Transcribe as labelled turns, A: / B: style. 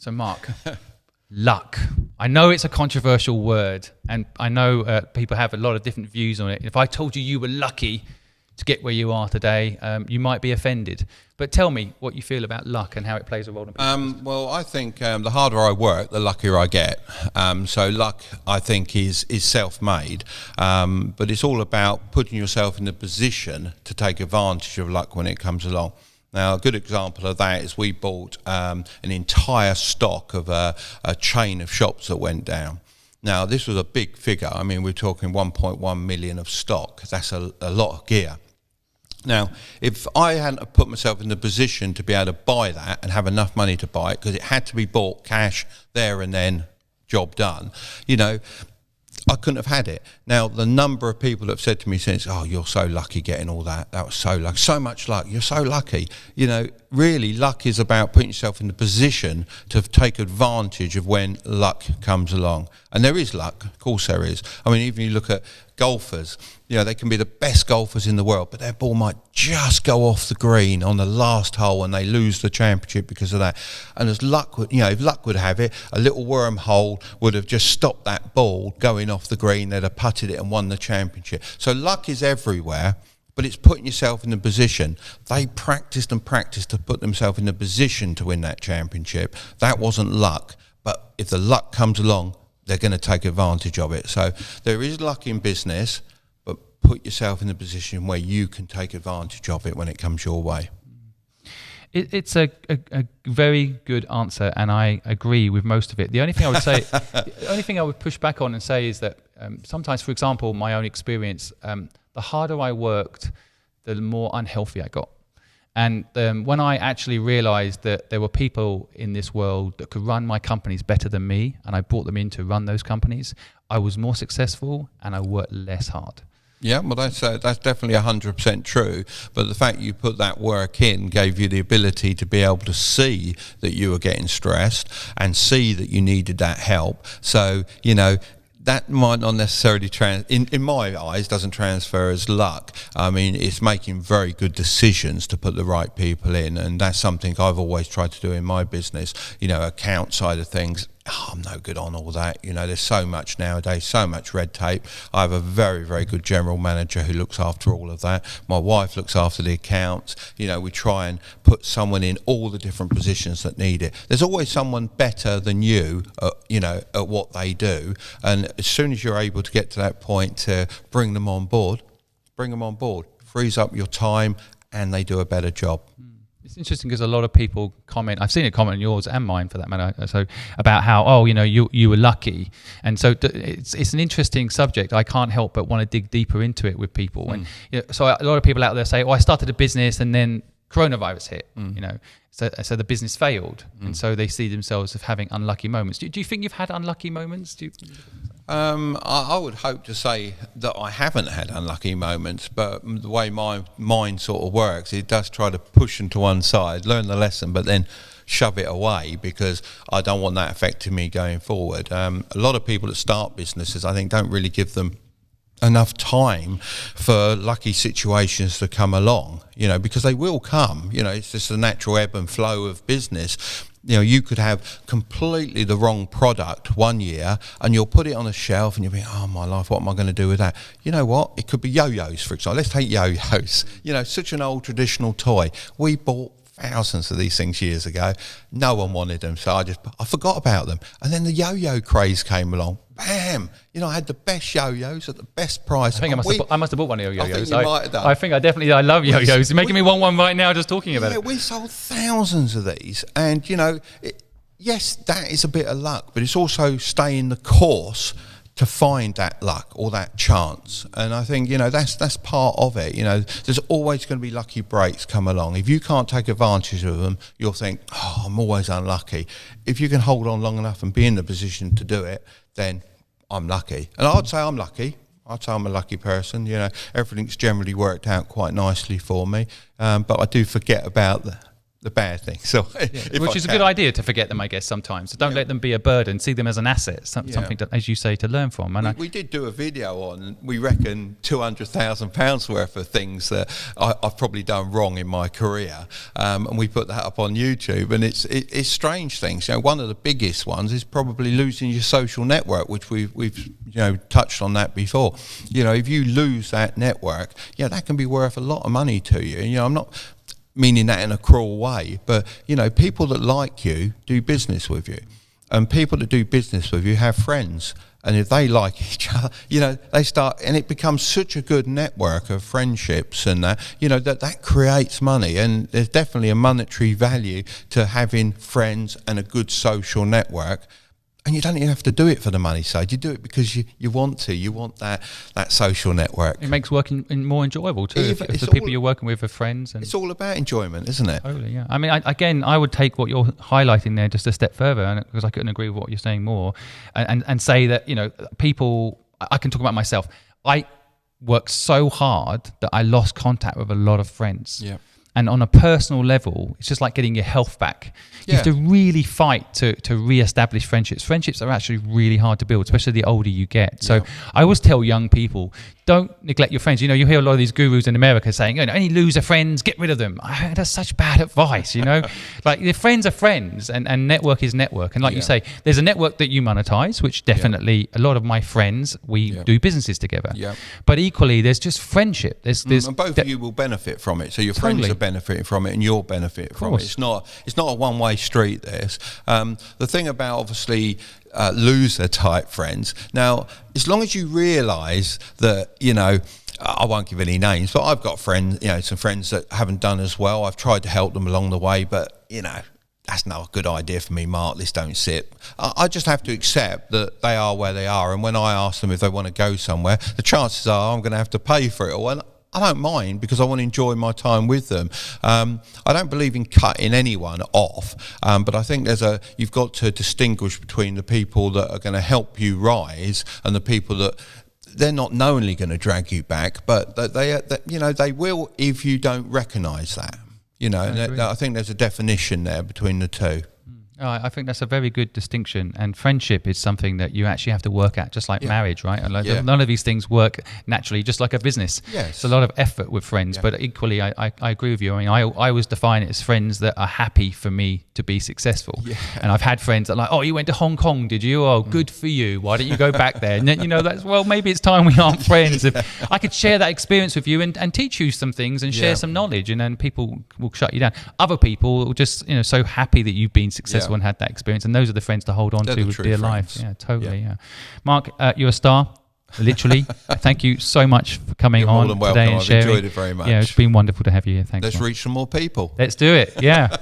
A: So Mark, luck. I know it's a controversial word, and I know people have a lot of different views on it. If I told you you were lucky to get where you are today, you might be offended. But tell me what you feel about luck and how it plays a role in business.
B: Well, I think the harder I work, the luckier I get. So luck, I think, is self-made. But it's all about putting yourself in a position to take advantage of luck when it comes along. Now, a good example of that is we bought an entire stock of a chain of shops that went down. Now, this was a big figure. I mean, we're talking 1.1 million of stock. That's a lot of gear. Now, if I hadn't put myself in the position to be able to buy that and have enough money to buy it, because it had to be bought cash there and then, job done, you know, I couldn't have had it. Now, the number of people that have said to me since, oh, you're so lucky getting all that. That was so lucky. So much luck. You're so lucky. You know, really, luck is about putting yourself in the position to take advantage of when luck comes along. And there is luck. Of course there is. I mean, even you look at golfers, you know, they can be the best golfers in the world, but their ball might just go off the green on the last hole and they lose the championship because of that. And as luck would, you know, if luck would have it, a little wormhole would have just stopped that ball going off the green. They'd have putted it and won the championship. So luck is everywhere, but it's putting yourself in a position. They practiced and practiced to put themselves in a position to win that championship. That wasn't luck, but if the luck comes along, they're going to take advantage of it. So there is luck in business, but put yourself in a position where you can take advantage of it when it comes your way.
A: It's a very good answer, and I agree with most of it. The only thing I would say, the only thing I would push back on and say is that sometimes, for example, my own experience, the harder I worked, the more unhealthy I got. And when I actually realized that there were people in this world that could run my companies better than me, and I brought them in to run those companies, I was more successful and I worked less hard.
B: Yeah, well, that's definitely 100% true. But the fact you put that work in gave you the ability to be able to see that you were getting stressed and see that you needed that help. So, you know, that might not necessarily, in my eyes, doesn't transfer as luck. I mean, it's making very good decisions to put the right people in, and that's something I've always tried to do in my business. You know, account side of things, I'm no good on all that. You know, there's so much nowadays, so much red tape. I have a very, very good general manager who looks after all of that. My wife looks after the accounts. You know, we try and put someone in all the different positions that need it. There's always someone better than you, you know, at what they do. And as soon as you're able to get to that point to bring them on board, frees up your time and they do a better job.
A: It's interesting because a lot of people comment, I've seen a comment on yours and mine for that matter, so about how, oh, you know, you were lucky. And so it's an interesting subject. I can't help but want to dig deeper into it with people. And you know, so a lot of people out there say, oh, I started a business and then coronavirus hit, you know, so the business failed. And so they see themselves as having unlucky moments. Do you think you've had unlucky moments?
B: I would hope to say that I haven't had unlucky moments, but the way my mind sort of works, it does try to push them to one side, learn the lesson, but then shove it away because I don't want that affecting me going forward. A lot of people that start businesses, I think, don't really give them enough time for lucky situations to come along, you know, because they will come. You know, it's just the natural ebb and flow of business. You know, you could have completely the wrong product one year and you'll put it on a shelf and you'll be, oh my life, what am I going to do with that? You know what? It could be yo-yos, for example. Let's take yo-yos. You know, such an old traditional toy. We bought thousands of these things years ago. No one wanted them, so I forgot about them. And then the yo-yo craze came along. Bam! You know, I had the best yo-yos at the best price.
A: I think I must have bought one of your yo-yos.
B: I think you might have done.
A: I think I love yo-yos. You're making me want one right now just talking about it.
B: We sold thousands of these. And, you know, yes, that is a bit of luck, but it's also staying the course to find that luck or that chance. And I think, you know, that's part of it. You know, there's always going to be lucky breaks come along. If you can't take advantage of them, you'll think, oh, I'm always unlucky. If you can hold on long enough and be in the position to do it, then I'm lucky. And I'd say I'm lucky. I'd say I'm a lucky person. You know, everything's generally worked out quite nicely for me. But I do forget about the bad things. So,
A: which is a good idea to forget them, I guess, sometimes. So don't let them be a burden. See them as an asset, something to, as you say, to learn from. And
B: we did do a video on, we reckon, £200,000 worth of things that I've probably done wrong in my career, and we put that up on YouTube. And it's strange things. One of the biggest ones is probably losing your social network, which we've touched on that before. If you lose that network, that can be worth a lot of money to you. I'm not meaning that in a cruel way, but people that like you do business with you, and people that do business with you have friends, and if they like each other, they start, and it becomes such a good network of friendships, and that creates money. And there's definitely a monetary value to having friends and a good social network. And you don't even have to do it for the money side. You do it because you want to. You want that social network.
A: It makes working more enjoyable too. If the people you're working with are friends. And
B: it's all about enjoyment, isn't it?
A: Totally, yeah. I mean, I would take what you're highlighting there just a step further, because I couldn't agree with what you're saying more, and say that people. I can talk about myself. I worked so hard that I lost contact with a lot of friends.
B: Yeah.
A: And on a personal level, it's just like getting your health back. You have to really fight to re-establish friendships. Friendships are actually really hard to build, especially the older you get. So I always tell young people, don't neglect your friends. You hear a lot of these gurus in America saying, any loser friends, get rid of them. That's such bad advice, Like, your friends are friends, and network is network. And like you say, there's a network that you monetize, which definitely a lot of my friends, we do businesses together. Yeah. But equally, there's just friendship. And
B: both of you will benefit from it. So your friends are benefiting from it, and you'll benefit from it. It's not a one-way street, this. The thing about, obviously, loser type friends. Now, as long as you realise that, I won't give any names, but I've got friends, some friends that haven't done as well. I've tried to help them along the way, but, that's not a good idea for me, Mark. This don't sit. I just have to accept that they are where they are. And when I ask them if they want to go somewhere, the chances are I'm going to have to pay for it all. And I don't mind, because I want to enjoy my time with them. I don't believe in cutting anyone off, but I think you've got to distinguish between the people that are going to help you rise and the people that they're not knowingly going to drag you back, but they will if you don't recognise that. I think there's a definition there between the two.
A: I think that's a very good distinction, and friendship is something that you actually have to work at, just like marriage, right? And none of these things work naturally, just like a business.
B: Yes.
A: It's a lot of effort with friends, but equally, I agree with you. I mean, I always define it as friends that are happy for me to be successful. Yeah. And I've had friends that are like, oh, you went to Hong Kong, did you? Oh, good for you. Why don't you go back there? And then, that's, well, maybe it's time we aren't friends. If I could share that experience with you and teach you some things and share some knowledge, and then people will shut you down. Other people will just, so happy that you've been successful and had that experience, and those are the friends to hold on to with dear life. Yeah, totally. Yeah. Mark, you're a star, literally. Thank you so much for coming on today and sharing.
B: I've enjoyed it very much.
A: Yeah, it's been wonderful to have you here. Thanks.
B: Let's reach some more people.
A: Let's do it. Yeah.